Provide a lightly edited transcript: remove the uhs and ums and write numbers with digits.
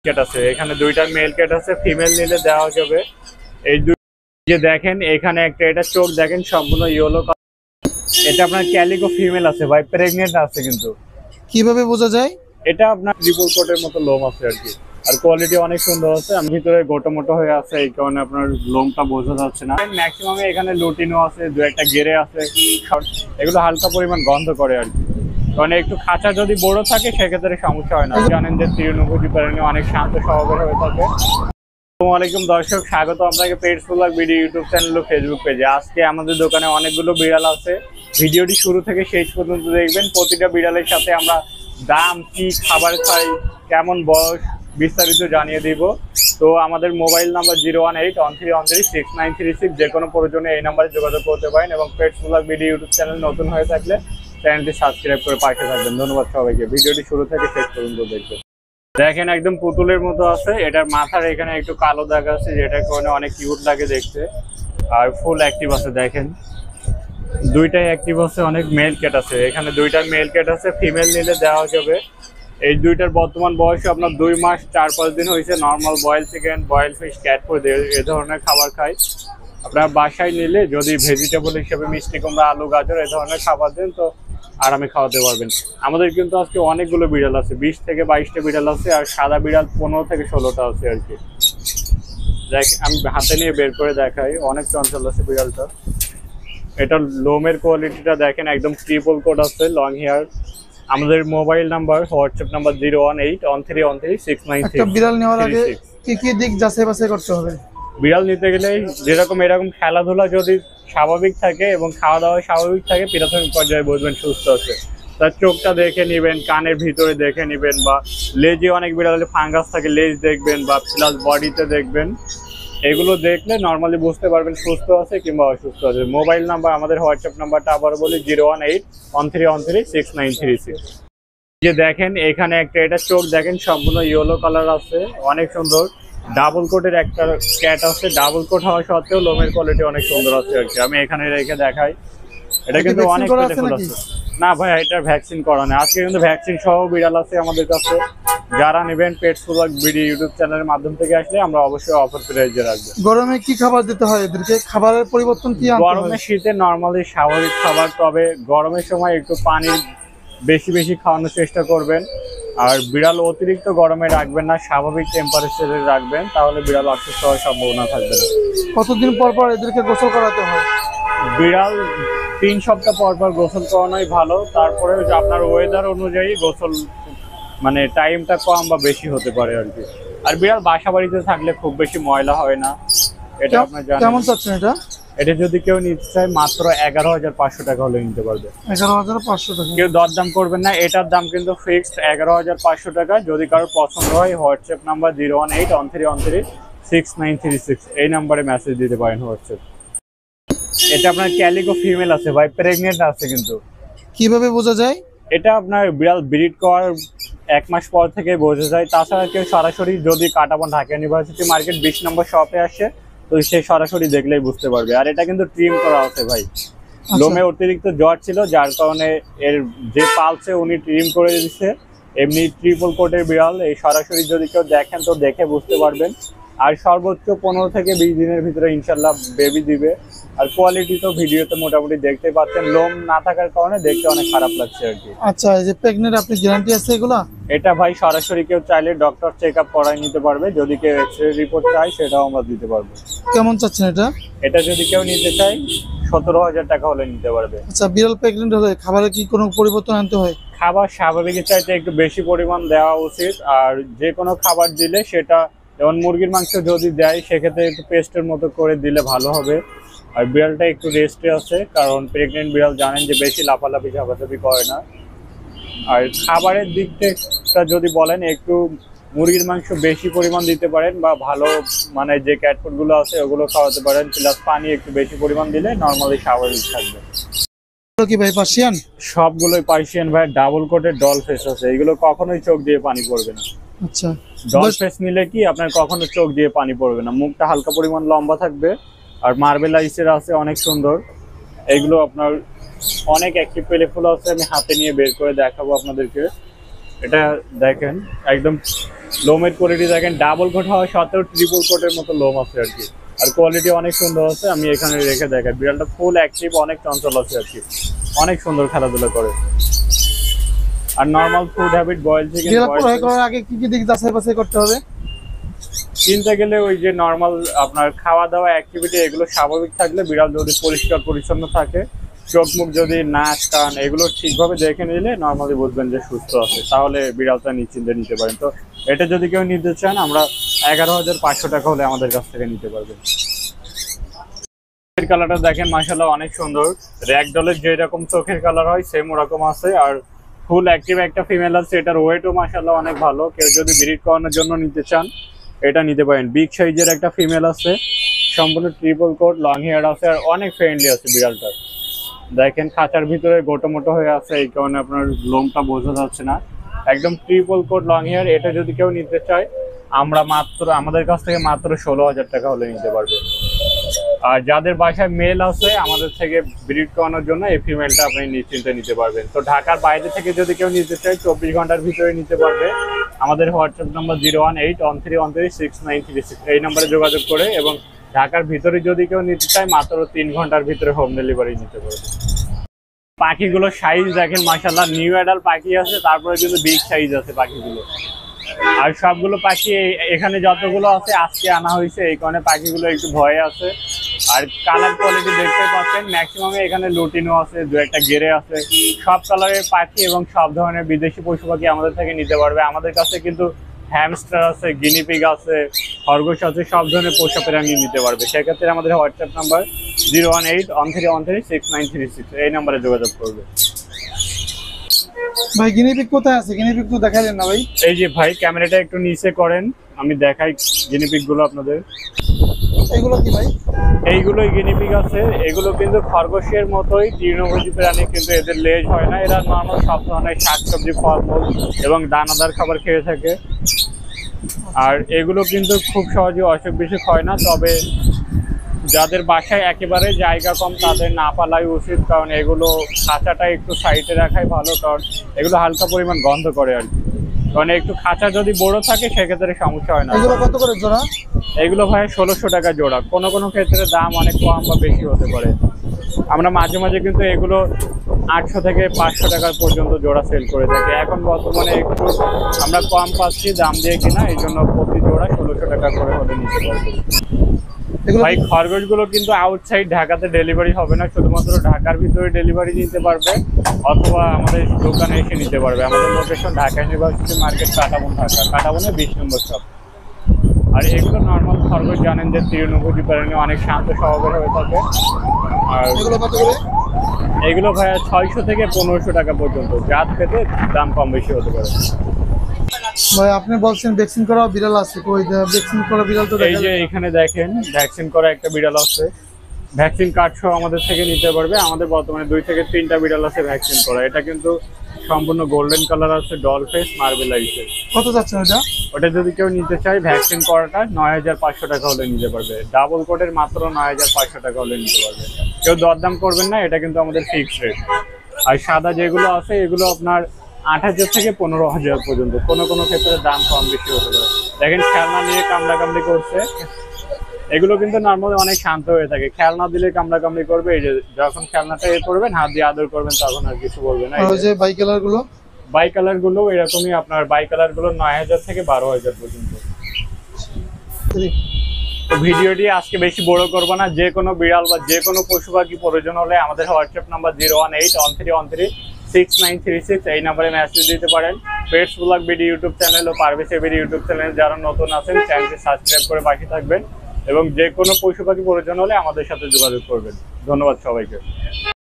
Cat আছে, এখানে দুইটা মেল ক্যাট আছে, ফিমেল নিলে দেওয়া যাবে। এই দুই যে দেখেন এখানে একটা, এটা চোখ দেখেন সম্পূর্ণ ইয়েলো কালার, এটা আপনার ক্যালিকো ফিমেল আছে ভাই, প্রেগনেন্ট আছে। কিন্তু কিভাবে বোঝা যায়? এটা আপনার ট্রিপল কোটের মতো লোম আছে আর কি, আর কোয়ালিটি অনেক সুন্দর আছে। আমি ভিতরে গোটো মোটো হয়ে আছে, এই কারণে আপনার লোমটা বোঝা যাচ্ছে না। ম্যাক্সিমাম এখানে লুটিনো আছে, দু একটা গেরে আছে, এগুলো হালকা পরিমাণ গন্ধ করে আর কি। কারণ একটু খাঁচা যদি বড় থাকে সেক্ষেত্রে সমস্যা হয় না। জানেন যে তৃণভোজী প্রাণী অনেক শান্ত স্বভাবের হয়ে থাকে। আসসালামু আলাইকুম দর্শক, স্বাগত আপনাকে pets blog video YouTube channel ও ফেসবুক পেজে। আজকে আমাদের দোকানে অনেকগুলো বিড়াল আছে, ভিডিওটি শুরু থেকে শেষ পর্যন্ত দেখবেন। প্রতিটা বিড়ালের সাথে আমরা দাম, কি খাবার খাই, কেমন বয়স, বিস্তারিত জানিয়ে দিব। তো আমাদের মোবাইল নাম্বার 01813136936, যে কোনো প্রয়োজনে এই নাম্বারে যোগাযোগ করতে পারেন। এবং pets blog video YouTube channel নতুন হয়ে থাকলে চ্যানেলটি সাবস্ক্রাইব করে পাশে থাকবেন। ধন্যবাদ সবাইকে, ভিডিওটি শুরু থেকে শেষ পর্যন্ত দেখবেন। দেখেন একদম পুতুলের মতো আছে, এটার মাথার এখানে একটু কালো দাগ আছে, যেটা কারণে অনেক কিউট লাগে দেখতে। আর ফুল অ্যাক্টিভ আছে, দেখেন দুইটাই অ্যাক্টিভ আছে। অনেক মেল ক্যাট আছে, এখানে দুইটা মেল ক্যাট আছে, ফিমেল নিলে দেওয়া যাবে। এই দুইটার বর্তমান বয়স আপনার 2 মাস 4-5 দিন হয়েছে। Normal boil chicken, boil fish, cat food এ ধরনের খাবার খায়। আপনার বাসায় নিলে যদি ভেজিটেবল হিসেবে মিষ্টি কুমড়া, আলু, গাজর এ ধরনের খাবার দেন তো আরামে খাওয়াতে পারবেন। আমাদের কিন্তু আজকে অনেকগুলো বিড়াল আছে, 20 থেকে 22টা বিড়াল আছে, আর সাদা বিড়াল 15 থেকে 16টা আছে আর কি। দেখ আমি হাতে নিয়ে বের করে দেখাই, অনেক চঞ্চল আছে বিড়ালটা। এটা লোমের কোয়ালিটিটা দেখেন, একদম ট্রিপল কোট আছে, লং হেয়ার। আমাদের মোবাইল নাম্বার, হোয়াটসঅ্যাপ নাম্বার 01813136936। একটা বিড়াল নেওয়ার আগে কি কি দিক যাচাই বাছাই করতে হবে? বিড়াল নিতে গেলে যেরকম এরকম খেলাধুলা যদি স্বাভাবিক থাকে এবং খাওয়া দাওয়া স্বাভাবিক থাকে, প্রাথমিক পর্যায়ে বুঝবেন সুস্থ আছে। তার চোখটা দেখে নেবেন, কানের ভিতরে দেখে নেবেন, বা লেজে অনেক বিড়ালে ফাঙ্গাস থাকে, লেজ দেখবেন, বা প্লাস বডিতে দেখবেন। এগুলো দেখলে নর্মালি বুঝতে পারবেন সুস্থ আছে কিংবা অসুস্থ আছে। মোবাইল নাম্বার, আমাদের হোয়াটসঅ্যাপ নাম্বারটা আবার বলি 01813136936। যে দেখেন এখানে একটা, এটা চোখ দেখেন সম্পূর্ণ ইয়েলো কালার আছে, অনেক সুন্দর। ডাবল কোটের একটা ক্যাট আছে, ডাবল কোট হওয়া সত্ত্বেও লোমের কোয়ালিটি অনেক সুন্দর আছে আর কি। আমি এখানে রেখে দেখাই, এটা কিন্তু অনেক পেলেফুল আছে। না ভাই, এটা ভ্যাকসিন করা নেই। আজকে কিন্তু ভ্যাকসিন সহ বিড়াল আছে আমাদের কাছে। যারা নেবেন পেটস ব্লগ ভিডিও ইউটিউব চ্যানেলের মাধ্যম থেকে আসলে আমরা অবশ্যই অফার প্রাইজে রাখবো। গরমে কি খাবার দিতে হয় এদেরকে? খাবারের পরিবর্তন কি? গরমে শীতে নর্মালি স্বাভাবিক খাবার, তবে গরমের সময় একটু পানি বেশি বেশি খাওয়ানোর চেষ্টা করবেন। আর বিড়াল অতিরিক্ত গরমে রাখবেন না, স্বাভাবিক টেম্পারেচারে রাখবেন, তাহলে বিড়াল অসুস্থ হওয়ার সম্ভাবনা থাকবে না। কতদিন পর পর এদেরকে গোসল করাতে হয়? বিড়াল 3 সপ্তাহ পর পর গোসল করানোই ভালো। তারপরে আপনার ওয়েদার অনুযায়ী গোসল মানে টাইমটা কম বা বেশি হতে পারে আর কি। আর বিড়াল বাসা বাড়িতে থাকলে খুব বেশি ময়লা হয় না, এটা আপনার জানেন। কেমন চাচ্ছেন এটা? এটা যদি কেউ নিতে চায় মাত্র 11,500 টাকা হলে নিতে পারবে। 11,500 টাকা। কেউ দরদাম করবেন না, এটার দাম কিন্তু ফিক্সড 11,500 টাকা। যদি কারো পছন্দ হয় হোয়াটসঅ্যাপ নাম্বার 01813136936, এই নাম্বারে মেসেজ দিতে পারেন হোয়াটসঅ্যাপ। এটা আপনার ক্যালিকো ফিমেল আছে ভাই, প্রেগনেন্ট আছে। কিন্তু কিভাবে বোঝা যায়? এটা আপনার বিড়াল ব্রিড করার 1 মাস পর থেকে বোঝা যায়। তাছাড়া কেউ সরাসরি যদি কাটাবন ঢাকা ইউনিভার্সিটি মার্কেট 20 নম্বর শপে আসে, তো সে সরাসরি দেখলেই বুঝতে পারবে। আর এটা কিন্তু ট্রিম করা আছে ভাই, লোমে অতিরিক্ত জ্বর ছিল, যার কারণে এর যে পালছে উনি ট্রিম করে দিচ্ছে। এমনি ট্রিপল কোটের বিড়াল, এই সরাসরি যদি কেউ দেখেন তো দেখে বুঝতে পারবেন। আর সর্বোচ্চ 15 থেকে 20 দিনের ভিতরে ইনশাল্লাহ বেবি দিবে। আর কোয়ালিটি তো ভিডিওতে মোটামুটি দেখতে পাচ্ছেন, লোম না থাকার কারণে দেখতে অনেক খারাপ লাগছে আর কি। আচ্ছা, এই যে প্রেগনেন্ট, আপনি গ্যারান্টি আছে এগুলা? এটা ভাই সরাসরি কেউ চাইলে ডক্টর চেকআপ করাই নিতে পারবে, যদি কেউ এক্সরে রিপোর্ট চাই সেটাও আমরা দিতে পারবো। কেমন চাচ্ছেন এটা? এটা যদি কেউ নিতে চায় 17,000 টাকা হলে নিতে পারবে। আচ্ছা, বিড়াল প্রেগনেন্ট হলে খাবারে কি কোনো পরিবর্তন আনতে হয়? খাবার স্বাভাবিকের চাইতে একটু বেশি পরিমাণ দেওয়া উচিত। আর যে কোনো খাবার দিলে সেটা, যেমন মুরগির মাংস যদি দেয় সেক্ষেত্রে একটু পেস্টের মতো করে দিলে ভালো হবে। আর বিড়ালটা একটু রেস্টে আছে, কারণ প্রেগনেন্ট বিড়াল জানেন যে বেশি লাফালাফি ঝাপাঝাপি করে না। আর খাবারের দিক থেকে যদি বলেন, একটু মুরগির মাংস বেশি পরিমাণ দিতে পারেন, বা ভালো মানে যে ক্যাট ফুডগুলো আছে ওগুলো খাওয়াতে পারেন, প্লাস পানি একটু বেশি পরিমাণ দিলে নর্মালি স্বাভাবিক থাকবে। কি ভাই পার্সিয়ান? সবগুলোই পার্সিয়ান ভাই, ডাবল কোটের ডল ফেস আছে, এগুলো কখনোই চোখ দিয়ে পানি পড়বে না। আচ্ছা, ডল ফেস নিলে কি আপনার কখনো চোখ দিয়ে পানি পড়বে না, মুখটা হালকা পরিমাণ লম্বা থাকবে। আর মার্বেল আইসের আছে, অনেক সুন্দর। এগুলো আপনার অনেক অ্যাক্টিভ পেলেফুল আছে, আমি হাতে নিয়ে বের করে দেখাবো আপনাদেরকে। এটা দেখেন একদম লোমের কোয়ালিটি দেখেন, ডাবল কোট হওয়া সত্ত্বেও ট্রিপল কোটের মতো লোম আছে আর কি। আর কোয়ালিটি অনেক সুন্দর আছে, আমি এখানে রেখে দেখাই। বিড়ালটা ফুল অ্যাক্টিভ, অনেক চঞ্চল আছে আর কি, অনেক সুন্দর খেলাধুলা করে। আর normal food habit, boil chicken করার আগে কি কি দিক যাচাই বাছাই করতে হবে? কিনতে গেলে ওই যে নরমাল আপনার খাওয়া দাওয়া অ্যাক্টিভিটি এগুলো স্বাভাবিক থাকলে, বিড়াল যদি পরিষ্কার পরিচ্ছন্ন থাকে, চোখ মুখ যদি নাক কান এগুলো ঠিকভাবে দেখে নিলে নর্মালি বুঝবেন যে সুস্থ আছে, তাহলে বিড়ালটা নিশ্চিন্তে নিতে পারেন। তো এটা যদি কেউ নিতে চান, আমরা 11,500 টাকা হলে আমাদের কাছ থেকে নিতে পারবেন। কালারটা দেখেন মাশাআল্লাহ অনেক সুন্দর, র‍্যাগডলের যে রকম চোখের কালার হয় সেম ওরকম আছে। আর ফুল অ্যাক্টিভ একটা ফিমেল আছে, এটার ওয়েটও মাশাআল্লাহ অনেক ভালো। কেউ যদি ব্রিড করানোর জন্য নিতে চান এটা নিতে পারেন। বিগ সাইজের একটা ফিমেল আছে, সম্পূর্ণ ট্রিপল কোট, লং হেয়ার আছে, আর অনেক ফ্রেন্ডলি আছে বিড়ালটা। দেখেন খাঁচার ভিতরে গোটো মোটো হয়ে আছে, এই কারণে আপনার লোমটা বোঝা যাচ্ছে না। একদম ট্রিপল কোট, লং হেয়ার। এটা যদি কেউ নিতে চায়, আমরা আমাদের কাছ থেকে মাত্র 16,000 টাকা হলে নিতে পারবে। আর যাদের বাসায় মেল আছে, আমাদের থেকে ব্রিড করানোর জন্য এই ফিমেলটা আপনি নিশ্চিন্তে নিতে পারবেন। তো ঢাকার বাইরে থেকে যদি কেউ নিতে চায়, 24 ঘন্টার ভিতরে নিতে পারবে। আমাদের হোয়াটসঅ্যাপ নাম্বার 01813136936, এই নাম্বারে যোগাযোগ করে। এবং ঢাকার ভিতরে যদি কেউ নিতে চায়, মাত্র 3 ঘন্টার ভিতরে হোম ডেলিভারি নিতে পারবে। পাখিগুলো সাইজ দেখেন মাশাআল্লাহ, নিউ অ্যাডাল্ট পাখি আছে, তারপরে কিন্তু বিগ সাইজ আছে পাখিগুলো। আর সবগুলো পাখি এখানে যতগুলো আছে আজকে আনা হয়েছে, এই কারণে পাখিগুলো একটু ভয়ে আছে। আর কালার কোয়ালিটি দেখতে পাচ্ছেন, ম্যাক্সিমামে এখানে লুটিনো আছে, দু একটা গেরে আছে। সব কালারের পাখি এবং সব ধরনের বিদেশি পশু পাখি আমাদের থেকে নিতে পারবে। আমাদের কাছে কিন্তু হ্যামস্টার আছে, গিনিপিগ আছে, খরগোশ আছে, সব ধরনের পোষা প্রাণী নিতে পারবে। সেক্ষেত্রে আমাদের হোয়াটসঅ্যাপ নাম্বার 01813136936, এই নাম্বারে যোগাযোগ করবে। ভাই গিনিপিগ কোথায় আছে? গিনিপিগ তো দেখালেন না ভাই। এই যে ভাই, ক্যামেরাটা একটু নিচে করেন, আমি দেখাই গিনিপিগ গুলো আপনাদের। এগুলো কি ভাই? এইগুলোই গিনিপিগ আছে। এগুলো কিন্তু খরগোশের মতোই তৃণভোজী প্রাণী, কিন্তু এদের লেজ হয় না। এরা নর্মাল সব ধরনের শাকসবজি, ফলমূল এবং দানাদার খাবার খেয়ে থাকে। আর এগুলো কিন্তু খুব সহজে অসুখ বিসুখ হয় না। তবে যাদের বাসায় একেবারে জায়গা কম, তাদের না পালাই উচিত, কারণ এগুলো খাঁচাটা একটু সাইডে রাখাই ভালো, কারণ এগুলো হালকা পরিমাণ গন্ধ করে আর কি। কারণ একটু খাঁচা যদি বড় থাকে, সেক্ষেত্রে সমস্যা হয় না। এগুলো কত করে জোড়া? এগুলো ভাই 1600 টাকা জোড়া। কোনো কোনো ক্ষেত্রে দাম অনেক কম বা বেশি হতে পারে। আমরা মাঝে মাঝে কিন্তু এগুলো 800 থেকে 500 টাকা পর্যন্ত জোড়া সেল করে থাকি। এখন বর্তমানে একটু আমরা কম পাচ্ছি দাম দিয়ে কিনা, এই জন্য প্রতি জোড়া 1600 টাকা করে হলে নিতে পারবো। ভাই খরগোশগুলো কিন্তু আউটসাইড ঢাকাতে ডেলিভারি হবে না, শুধুমাত্র ঢাকার ভিতরে ডেলিভারি নিতে পারবে, অথবা আমাদের দোকানে এসে নিতে পারবে। আমাদের location Dhaka university market, Katabon, Dhaka. কাটাবনে 20 নম্বর শপ। আর এগুলো নর্মাল খরগোশ জানেন যে তৃণভোজী প্রাণী, অনেক শান্ত স্বভাবের হয়ে থাকে। আর এগুলো কত করে? এগুলো ভাইয়া 600 থেকে 1500 টাকা পর্যন্ত, জাত পেতে দাম কম বেশি হতে পারে। ভাই আপনি বলছেন ভ্যাকসিন করা বিড়াল আছে, কই ভ্যাকসিন করা বিড়াল তো এই যে এখানে দেখেন ভ্যাকসিন করা একটা বিড়াল আছে, ভ্যাকসিন কার্ড সহ আমাদের থেকে নিতে পারবে। আমাদের বর্তমানে 2 থেকে 3টা বিড়াল আছে ভ্যাকসিন করা। এটা কিন্তু সম্পূর্ণ গোল্ডেন কালার আছে, ডল ফেস, মার্বেল আইসে। কত যাচ্ছেন ওটা? ওটা যদি কেউ নিতে চায়, ভ্যাকসিন করাটা 9500 টাকা হলে নিতে পারবে। ডাবল কোটের মাত্র 9500 টাকা হলে নিতে পারবে। কেউ দরদাম করবেন না, এটা কিন্তু আমাদের ফিক্সড রেট। আর সাদা যেগুলো আছে, এগুলো আপনার 8000 থেকে 15000 পর্যন্ত। কোনো কোনো ক্ষেত্রে দাম কম বেশি হতে পারে। দেখেন খেলনা নিয়ে কামড়াকামড়ি করছে, এগুলো কিন্তু নর্মালি অনেক শান্ত হয়ে থাকে। খেলনা দিলে কামড়াকামড়ি করবে, এই যে যখন খেলনাটা করবেন, হাত দিয়ে আদর করবেন, তখন আর কিছু বলবে না। আর ওই যে বাই কালার গুলো, বাই কালার গুলো এরকমই, আপনার বাই কালার গুলো 9000 থেকে 12000 পর্যন্ত। তো ভিডিওটি আজকে বেশি বড় করবো না। যে কোনো বিড়াল বা যে কোনো পশু পাখি প্রয়োজন হলে আমাদের হোয়াটসঅ্যাপ নাম্বার 01813136936, এই নাম্বারে মেসেজ দিতে পারেন। Pets blog BD YouTube channel ও পারভেজ বিডি ইউটিউব চ্যানেল যারা নতুন আছেন, চ্যানেলটি সাবস্ক্রাইব করে পাশে থাকবেন। এবং যে কোনো পশু পাখি প্রয়োজন হলে আমাদের সাথে যোগাযোগ করবেন। ধন্যবাদ সবাইকে।